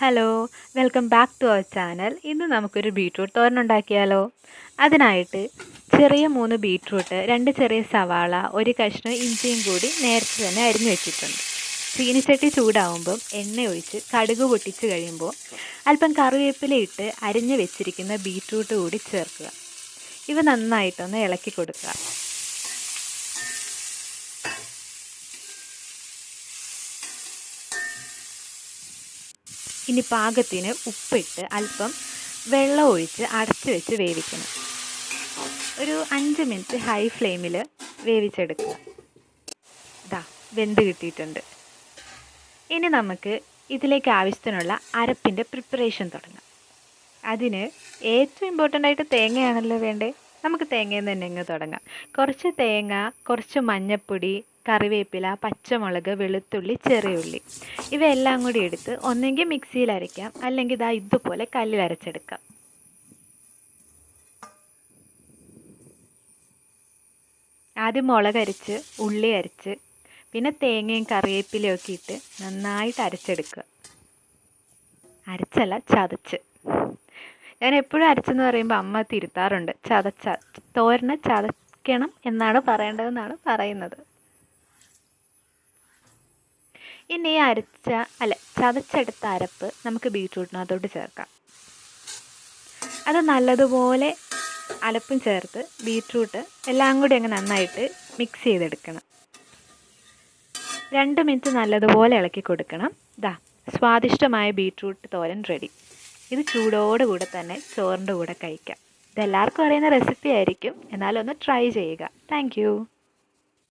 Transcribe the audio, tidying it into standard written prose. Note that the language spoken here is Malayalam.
Hello, welcome back to our channel. ഇന്ന് നമുക്കൊരു ബീട്രൂട്ട് തോരൻ ഉണ്ടാക്കിയാലോ? അതിനായിട്ട് ചെറിയ 3 ബീട്രൂട്ട്, 2 ചെറിയ സവാള, ഒരു കഷ്ണം ഇഞ്ചിയും കൂടി നേരത്തെ തന്നെ അരിഞ്ഞു വെച്ചിട്ടുണ്ട്. ചീനിച്ചട്ടി ചൂടാവുമ്പം എണ്ണ ഒഴിച്ച് കടുക് പൊട്ടിച്ച് കഴിയുമ്പോൾ അല്പം കറിവേപ്പില ഇട്ട് അരിഞ്ഞു വെച്ചിരിക്കുന്ന ബീട്രൂട്ട് കൂടി ചേർക്കുക. ഇവ നന്നായിട്ടൊന്ന് ഇളക്കി കൊടുക്കുക. ഇനി പാകത്തിന് ഉപ്പിട്ട് അല്പം വെള്ളം ഒഴിച്ച് അടച്ചു വെച്ച് വേവിക്കണം. ഒരു 5 മിനിറ്റ് ഹൈ ഫ്ലെയിമിൽ വേവിച്ചെടുക്കുക. ഇതാ വെന്ത് കിട്ടിയിട്ടുണ്ട്. ഇനി നമുക്ക് ഇതിലേക്ക് ആവശ്യത്തിനുള്ള അരപ്പിൻ്റെ പ്രിപ്പറേഷൻ തുടങ്ങാം. അതിന് ഏറ്റവും ഇമ്പോർട്ടൻ്റ് ആയിട്ട് തേങ്ങയാണല്ലോ വേണ്ടേ. നമുക്ക് തേങ്ങയിൽ നിന്ന് തന്നെ അങ്ങ് തുടങ്ങാം. കുറച്ച് തേങ്ങ, കുറച്ച് മഞ്ഞൾപ്പൊടി, കറിവേപ്പില, പച്ചമുളക്, വെളുത്തുള്ളി, ചെറിയ ഉള്ളി ഇവയെല്ലാം കൂടി എടുത്ത് ഒന്നെങ്കിൽ മിക്സിയിൽ അരയ്ക്കാം, അല്ലെങ്കിൽ ഇതാ ഇതുപോലെ കല്ലിൽ അരച്ചെടുക്കാം. ആദ്യം മുളക് അരച്ച്, ഉള്ളി അരച്ച്, പിന്നെ തേങ്ങയും കറിവേപ്പിലയും ഒക്കെ ഇട്ട് നന്നായിട്ട് അരച്ചെടുക്കുക. അരച്ചല്ല, ചതച്ച്. ഞാൻ എപ്പോഴും അരച്ചെന്ന് പറയുമ്പോൾ അമ്മ തിരുത്താറുണ്ട്. തോരനെ ചതയ്ക്കണം എന്നാണ് പറയേണ്ടതെന്നാണ് പറയുന്നത്. ഇനി ചതച്ചെടുത്ത അരപ്പ് നമുക്ക് ബീട്രൂട്ടിനകത്തോട്ട് ചേർക്കാം. അത് നല്ലതുപോലെ അരപ്പും ചേർത്ത് ബീട്രൂട്ട് എല്ലാം കൂടി അങ്ങ് നന്നായിട്ട് മിക്സ് ചെയ്തെടുക്കണം. 2 മിനിറ്റ് നല്ലതുപോലെ ഇളക്കി കൊടുക്കണം. ദാ സ്വാദിഷ്ടമായ ബീട്രൂട്ട് തോരൻ റെഡി. ഇത് ചൂടോടുകൂടെ തന്നെ ചോറിൻ്റെ കൂടെ കഴിക്കാം. ഇതെല്ലാവർക്കും അറിയുന്ന റെസിപ്പി ആയിരിക്കും, എന്നാലൊന്ന് ട്രൈ ചെയ്യുക. താങ്ക്